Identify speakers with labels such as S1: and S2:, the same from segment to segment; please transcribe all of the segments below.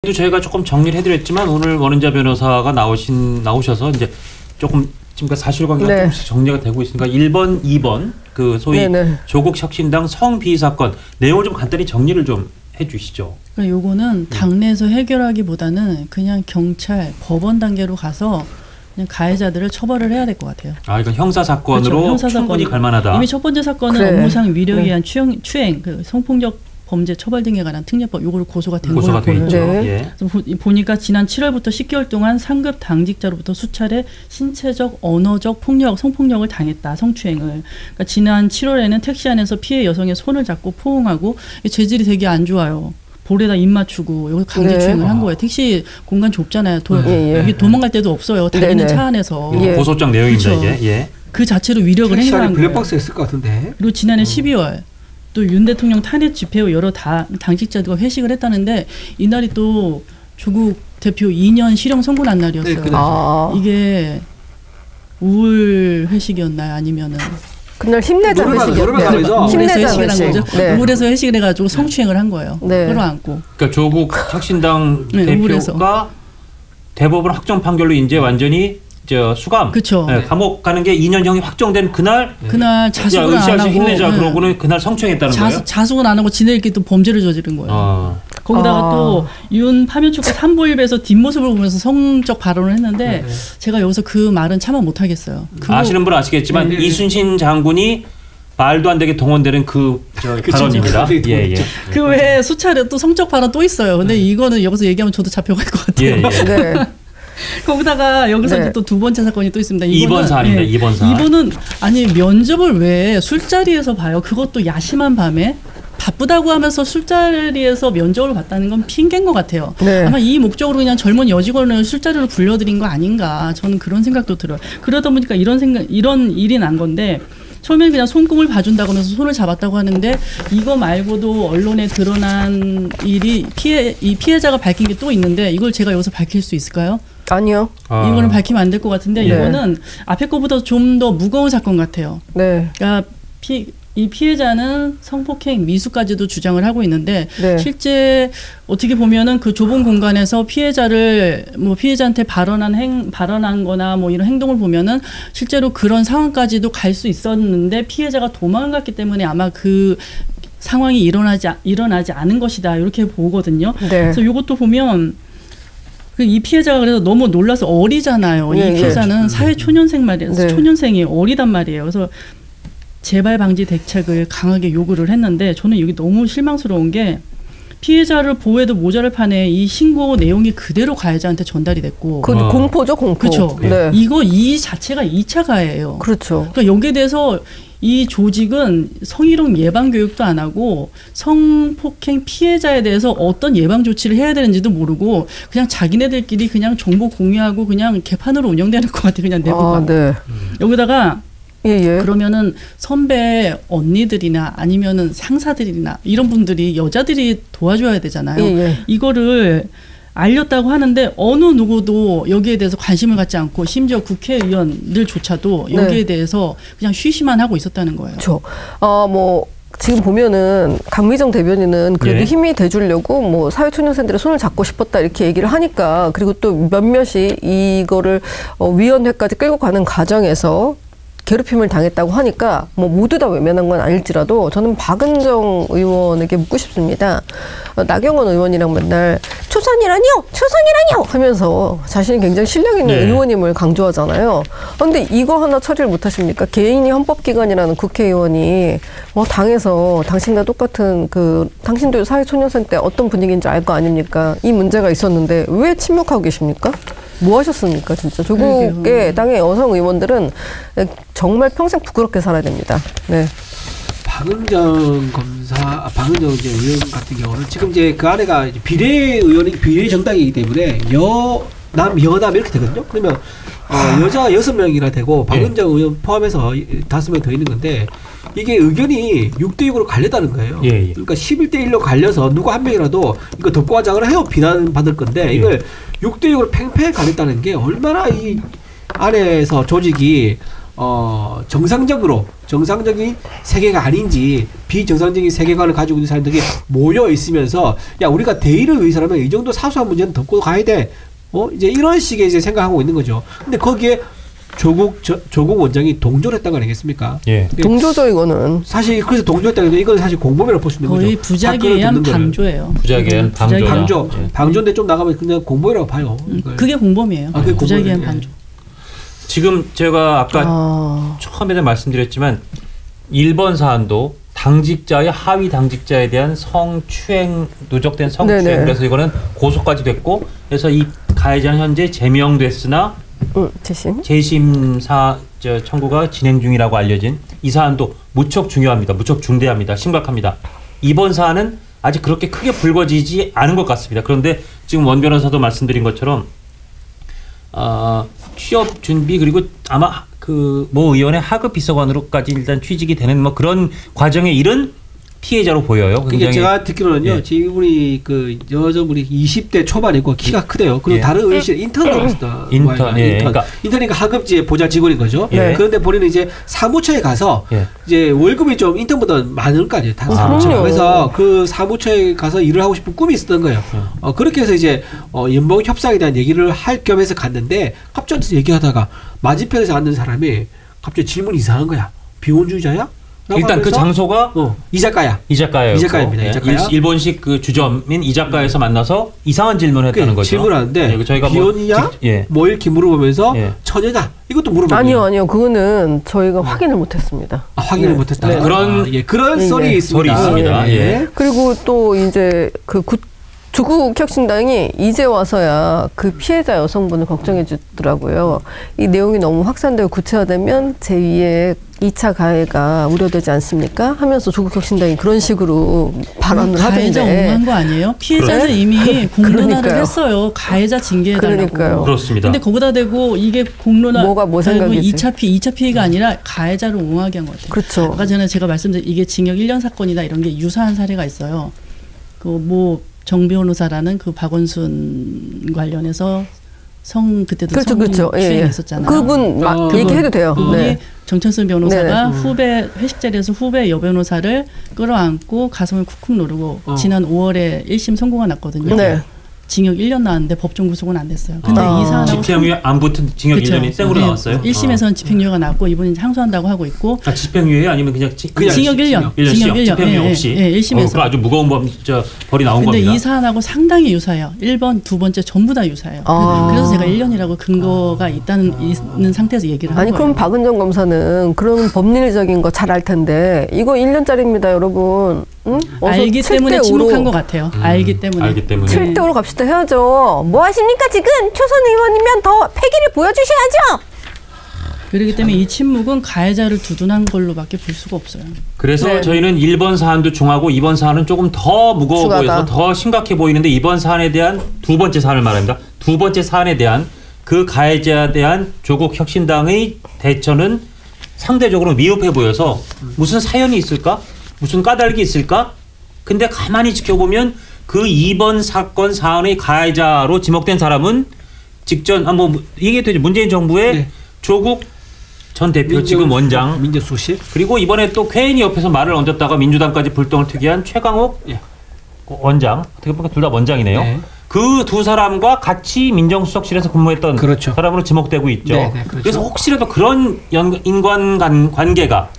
S1: 저희가 조금 정리를 해드렸지만 오늘 원은자 변호사가 나오셔서 이제 조금 지금까지 사실관계가 조금씩 정리가 되고 있으니까 1번, 2번 그 소위 조국 혁신당 성비위 사건 내용을 좀 간단히 정리를 좀 해주시죠.
S2: 그러니까 요거는 당내에서 해결하기보다는 그냥 경찰, 법원 단계로 가서 그냥 가해자들을 처벌을 해야 될 것 같아요. 아,
S1: 이건 형사 사건으로
S2: 그렇죠.
S1: 충분히 갈만하다.
S2: 이미 첫 번째 사건은 업무상 위력에 의한 추행, 그 성폭력 범죄 처벌 등에 관한 특례법 요거를 고소가 된 걸로 보여요. 예. 보니까 지난 7월부터 10개월 동안 상급 당직자로부터 수차례 신체적, 언어적 폭력, 성폭력을 당했다. 성추행을. 그러니까 지난 7월에는 택시 안에서 피해 여성의 손을 잡고 포옹하고 재질이 되게 안 좋아요. 볼에다 입 맞추고 여기 강제추행을 한 거예요. 택시 공간 좁잖아요. 이게 도망갈 데도 없어요. 달리는 차 안에서.
S1: 고소장 내용입니다.
S2: 그렇죠.
S1: 이게. 예.
S2: 그 자체로 위력을 행사한 거예요.
S3: 블랙박스에 있을 것 같은데.
S2: 그리고 지난해 12월 또 윤 대통령 탄핵 집회 후 여러 당직자들과 회식을 했다는데 이날이 또 조국 대표 2년 실형 선고난 날이었어요. 이게 우울 회식이었나요? 아니면은
S4: 그날 힘내자 회식이었대요.
S2: 힘내자 회식. 우울해서 회식을 해가지고 성추행을 한 거예요. 끌어안고.
S1: 그러니까 조국 혁신당 대표가 대법원 확정 판결로 이제 완전히 수감,
S2: 그쵸.
S1: 감옥 가는 게 2년형이 확정된 그날
S2: 자숙을 안 하고
S1: 힘내자 그러고는 그날 성추행했다는 거예요?
S2: 자숙은 안 하고 지네끼리 또 범죄를 저지른 거예요. 거기다가 또 윤 파면 축구 산보일배에서 뒷모습을 보면서 성적 발언을 했는데 제가 여기서 그 말은 참아 못하겠어요.
S1: 아시는 분은 아시겠지만 이순신 장군이 말도 안 되게 동원되는 발언입니다.
S2: 그 외에 수차례 또 성적 발언 또 있어요. 근데 이거는 여기서 얘기하면 저도 잡혀갈 것 같아요. 거기다가 여기서 또 두 번째 사건이 또 있습니다.
S1: 2번 사안입니다. 2번 사안.
S2: 이번은 아니 면접을 왜 술자리에서 봐요? 그것도 야심한 밤에 바쁘다고 하면서 술자리에서 면접을 봤다는 건 핑계인 것 같아요. 아마 이 목적으로 그냥 젊은 여직원을 술자리로 불러들인 거 아닌가 저는 그런 생각도 들어요. 그러다 보니까 이런 일이 난 건데 처음에는 그냥 손금을 봐준다고 하면서 손을 잡았다고 하는데 이거 말고도 언론에 드러난 일이 이 피해자가 밝힌 게 또 있는데 이걸 제가 여기서 밝힐 수 있을까요?
S4: 아니요.
S2: 이거는 밝히면 안 될 것 같은데 이거는 앞에 거보다 좀 더 무거운 사건 같아요. 그러니까 이 피해자는 성폭행 미수까지도 주장을 하고 있는데 실제 어떻게 보면은 그 좁은 공간에서 피해자한테 발언한 거나 뭐 이런 행동을 보면은 실제로 그런 상황까지도 갈 수 있었는데 피해자가 도망갔기 때문에 아마 그 상황이 일어나지 않은 것이다. 이렇게 보거든요. 그래서 이것도 보면 이 피해자가 그래서 너무 놀라서 어리잖아요. 이 피해자는 사회초년생 말이에요. 초년생이 어리단 말이에요. 그래서 재발 방지 대책을 강하게 요구를 했는데 저는 이게 너무 실망스러운 게 피해자를 보호해도 모자랄 판에 이 신고 내용이 그대로 가해자한테 전달이 됐고
S4: 공포죠, 공포.
S2: 그렇죠. 이 자체가 2차 가해예요.
S4: 그렇죠.
S2: 그러니까 여기에 대해서 이 조직은 성희롱 예방 교육도 안 하고 성폭행 피해자에 대해서 어떤 예방 조치를 해야 되는지도 모르고 그냥 자기네들끼리 그냥 정보 공유하고 그냥 개판으로 운영되는 것 같아요. 그냥 내부가. 여기다가 그러면은 선배 언니들이나 아니면은 상사들이나 이런 분들이 여자들이 도와줘야 되잖아요. 이거를 알렸다고 하는데 어느 누구도 여기에 대해서 관심을 갖지 않고 심지어 국회의원들조차도 여기에 대해서 그냥 쉬쉬만 하고 있었다는 거예요.
S4: 그렇죠. 지금 보면은 강미정 대변인은 그래도 힘이 돼주려고 사회초년생들의 손을 잡고 싶었다 이렇게 얘기를 하니까 그리고 또 몇몇이 이거를 위원회까지 끌고 가는 과정에서 괴롭힘을 당했다고 하니까 모두 다 외면한 건 아닐지라도 저는 박은정 의원에게 묻고 싶습니다. 나경원 의원이랑 맨날 초선이라뇨 하면서 자신이 굉장히 실력 있는 의원임을 강조하잖아요. 그런데 이거 하나 처리를 못 하십니까? 개인이 헌법기관이라는 국회의원이 당에서 당신과 똑같은 당신도 사회초년생 때 어떤 분위기인지 알 거 아닙니까? 이 문제가 있었는데 왜 침묵하고 계십니까? 뭐 하셨습니까, 진짜? 조국의 땅의 여성 의원들은 정말 평생 부끄럽게 살아야 됩니다.
S3: 박은정 의원 같은 경우는 지금 이제 그 안에가 비례 정당이기 때문에 여남 이렇게 되거든요. 그러면 여자가 6명이나 되고 박은정 의원 포함해서 5명 더 있는 건데 이게 의견이 6대6으로 갈렸다는 거예요. 그러니까 11대1로 갈려서 누구 한 명이라도 이거 덮고 하자고 해요. 비난받을 건데 이걸 6대6으로 팽팽히 갈렸다는 게 얼마나 이 안에서 조직이 정상적인 세계가 아닌지 비정상적인 세계관을 가지고 있는 사람들이 모여 있으면서 야 우리가 대의를 위해서라면 이 정도 사소한 문제는 덮고 가야 돼. 이제 이런 식의 이제 생각하고 있는 거죠. 근데 거기에 조국 원장이 동조했던 거 아니겠습니까?
S4: 예. 동조죠 이거는.
S3: 사실 그래서 동조했다는데 이건 사실 공범이라고 볼 수 있는 거죠.
S2: 거의 부작위에 의한 방조예요.
S1: 부작위에 의한
S3: 방조. 방조인데 좀 나가면 그냥 공범이라고 봐요.
S2: 그게 공범이에요. 그게 부작위에 의한 방조.
S1: 지금 제가 아까 처음에 말씀드렸지만 1번 사안도 당직자의 하위 당직자에 대한 성추행, 누적된 성추행. 네네. 그래서 이거는 고소까지 됐고 그래서 이 가해자는 현재 제명됐으나 재심 청구가 진행 중이라고 알려진 이 사안도 무척 중요합니다. 무척 중대합니다. 심각합니다. 이번 사안은 아직 그렇게 크게 불거지지 않은 것 같습니다. 그런데 지금 원 변호사도 말씀드린 것처럼 취업 준비 그리고 아마 그 모 의원의 하급 비서관으로까지 일단 취직이 되는 뭐 그런 과정에 이른 피해자로 보여요.
S3: 그게 제가 듣기로는요. 예. 지금이 그 여자분이 20대 초반이고 키가 크대요. 그리고 다른 의원실 인턴으로 갔다.
S1: 인턴.
S3: 인턴이니까 하급지의 보좌 직원인 거죠.
S1: 예.
S3: 그런데 본인은 이제 사무처에 가서 이제 월급이 좀 인턴보다 많을 거 아니에요. 사무처. 그래서 그 사무처에 가서 일을 하고 싶은 꿈이 있었던 거예요. 그렇게 해서 이제 연봉 협상에 대한 얘기를 할 겸해서 갔는데 갑자기 얘기하다가 맞은편에서 앉는 사람이 갑자기 질문이 이상한 거야. 비혼주의자야?
S1: 일단 그 장소가
S3: 이자카야. 이자카야입니다. 이자카야.
S1: 일본식 그 주점인 이자카야에서 만나서 이상한 질문을 했다는 거죠.
S3: 질문하는데 저희가 비혼이냐? 뭐 이렇게 물어보면서 처녀다. 이것도 물어보면
S4: 아니요. 그거는 저희가 확인을 못했습니다.
S3: 확인을 못했다.
S1: 네.
S3: 그런 썰이 있습니다.
S4: 그리고 또 이제 그 조국 혁신당이 이제 와서야 그 피해자 여성분을 걱정해 주더라고요. 이 내용이 너무 확산되고 구체화되면 제2의 2차 가해가 우려되지 않습니까? 하면서 조국 혁신당이 그런 식으로 발언을 하던데.
S2: 가해자 옹호한 거 아니에요? 피해자는 이미 공론화를 했어요. 가해자 징계해달라고.
S1: 그렇습니다.
S2: 근데 거기다 대고 이게 공론화
S4: 뭐 생각이지?
S2: 2차 피해가 아니라 가해자를 옹호하게 한 것 같아요.
S4: 그렇죠.
S2: 아까 전에 제가 말씀드린 이게 징역 1년 사건이다 이런 게 유사한 사례가 있어요. 정 변호사라는 그 박원순 관련해서 그때도 성추행이 있었잖아요.
S4: 그분 얘기해도 돼요.
S2: 그분이 정천순 변호사가 회식 자리에서 후배 여변호사를 끌어안고 가슴을 쿡쿡 누르고 지난 5월에 1심 선고가 났거든요. 징역 1년 나왔는데 법정 구속은 안 됐어요. 근데 이 사안하고
S1: 집행유예 안 붙은 징역 1년이 생으로 나왔어요?
S2: 1심에서는 집행유예가 나왔고 이분이 항소한다고 하고 있고.
S1: 집행유예 아니면 그냥
S2: 징역 1년. 징역 1년.
S1: 집행유예 없이.
S2: 1심에서.
S1: 그럼 아주 무거운 벌이 나온 겁니다.
S2: 근데 이 사안하고 상당히 유사해요. 1번, 2번째 전부 다 유사해요. 그래서 제가 1년이라고 근거가 있는 상태에서 얘기를 한 거예요.
S4: 그럼 박은정 검사는 그런 법리적인 거 잘 알 텐데 이거 1년짜리입니다, 여러분.
S2: 알기 때문에 침묵한 것 같아요. 알기 때문에.
S4: 7대 5로 갑시다. 해야죠. 뭐 하십니까 지금? 초선 의원이면 더 패기를 보여주셔야죠.
S2: 그렇기 때문에 이 침묵은 가해자를 두둔한 걸로밖에 볼 수가 없어요.
S1: 그래서 저희는 1번 사안도 중하고 2번 사안은 조금 더 무거워 보여서 더 심각해 보이는데 이번 사안에 대한 두 번째 사안을 말합니다. 두 번째 사안에 대한 그 가해자에 대한 조국 혁신당의 대처는 상대적으로 미흡해 보여서 무슨 사연이 있을까? 무슨 까닭이 있을까? 근데 가만히 지켜보면 그 2번 사안의 가해자로 지목된 사람은 직전 이게 되죠. 문재인 정부의 조국 전 대표 지금 원장
S3: 민정수석
S1: 그리고 이번에 또 괜히 옆에서 말을 얹었다가 민주당까지 불똥을 튀게 한 최강욱 원장 어떻게 보면 둘 다 원장이네요. 그 두 사람과 같이 민정수석실에서 근무했던 사람으로 지목되고 있죠. 그래서 혹시라도 그런 인간관계가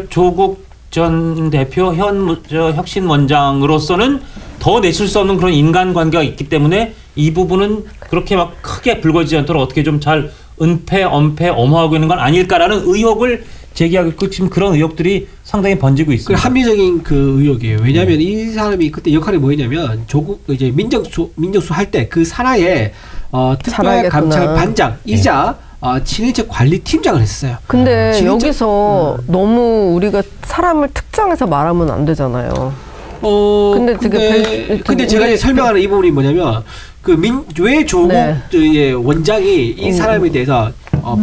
S1: 조국 전 대표 혁신원장으로서는 더 내칠 수 없는 그런 인간관계가 있기 때문에 이 부분은 그렇게 막 크게 불거지지 않도록 어떻게 좀 잘 엄호하고 있는 건 아닐까라는 의혹을 제기하고 있고 지금 그런 의혹들이 상당히 번지고 있습니다.
S3: 합리적인 그 의혹이에요. 왜냐하면 이 사람이 그때 역할이 뭐였냐면 조국 이제 민정수 할 때 그 산하에 특별감찰 반장이자 친인척 관리팀장을 했어요.
S4: 근데 여기서 너무 우리가 사람을 특정해서 말하면 안 되잖아요.
S3: 근데 제가 이제 설명하는 이 부분이 뭐냐면 왜 조국 원장이 이 사람에 대해서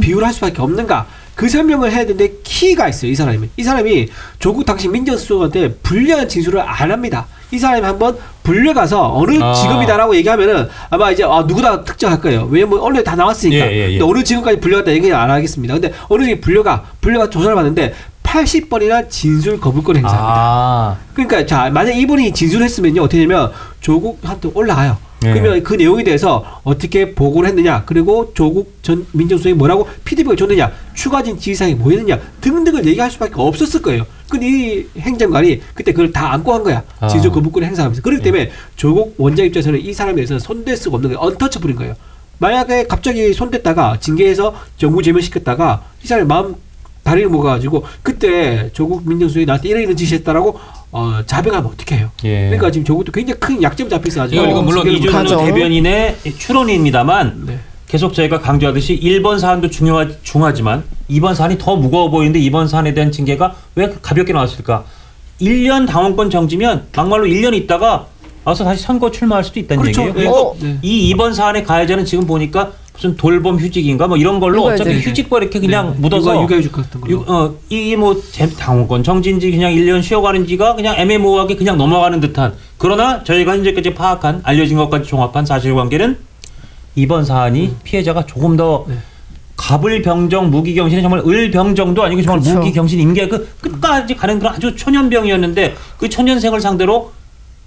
S3: 비유를 할 수밖에 없는가? 그 설명을 해야 되는데 키가 있어요. 이 사람이 조국 당시 민정수석한테 불리한 진술을 안 합니다. 이 사람이 한번 불려가서 어느 직업이다라고 얘기하면은 아마 이제 누구다 특정할 거예요. 왜냐면 언론에 다 나왔으니까. 근데 어느 직업까지 불려갔다 얘기는 안 하겠습니다. 근데 어느 직업이 불려가 조사를 받는데 80번이나 진술 거부권을 행사합니다. 그러니까 자 만약 이분이 진술했으면요 어떻게 되냐면 조국한테 올라가요. 그러면 그 내용에 대해서 어떻게 보고를 했느냐, 그리고 조국 전 민정수석이 뭐라고 피드백을 줬느냐, 추가진 지시사항이 뭐였느냐 등등을 얘기할 수밖에 없었을 거예요. 근데 이 행정관이 그때 그걸 다 안고 한 거야. 진술 거부권을 행사하면서. 그렇기 때문에 조국 원장 입장에서는 이 사람에 대해서는 손댈 수가 없는 거예요. 언터처블인 거예요. 만약에 갑자기 손댔다가 징계해서 정부 제명시켰다가 이 사람이 마음 다리를 먹어가지고 그때 조국 민정수석이 나한테 이런 지시했다라고 자백하면 어떻게 해요? 그러니까 지금 조국도 굉장히 큰 약점 잡혀서 아주.
S1: 그리고 물론 이준호 대변인의 추론입니다만 계속 저희가 강조하듯이 1번 사안도 중하지만 2번 사안이 더 무거워 보이는데 2번 사안에 대한 징계가 왜 가볍게 나왔을까? 1년 당원권 정지면 막말로 1년 있다가 와서 다시 선거 출마할 수도 있다는 얘기예요. 이 2번 사안의 가해자는 지금 보니까 무슨 돌봄 휴직인가 뭐 이런 걸로 어차피 휴직과 이렇게 그냥 묻어서
S3: 육아휴직 같은 거.
S1: 이 뭐 당원권 정지인지 그냥 1년 쉬어가는지가 그냥 애매모호하게 그냥 넘어가는 듯한. 그러나 저희가 현재까지 파악한 알려진 것까지 종합한 사실관계는 이번 사안이 피해자가 조금 더 갑을병정 무기경신이 정말 을병정도 아니고 정말 무기경신 임계 그 끝까지 가는 그런 아주 초년병이었는데 그 초년생을 상대로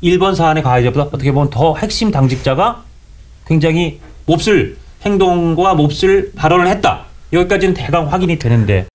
S1: 1번 사안의 가해자보다 어떻게 보면 더 핵심 당직자가 굉장히 몹쓸 행동과 몹쓸 발언을 했다. 여기까지는 대강 확인이 되는데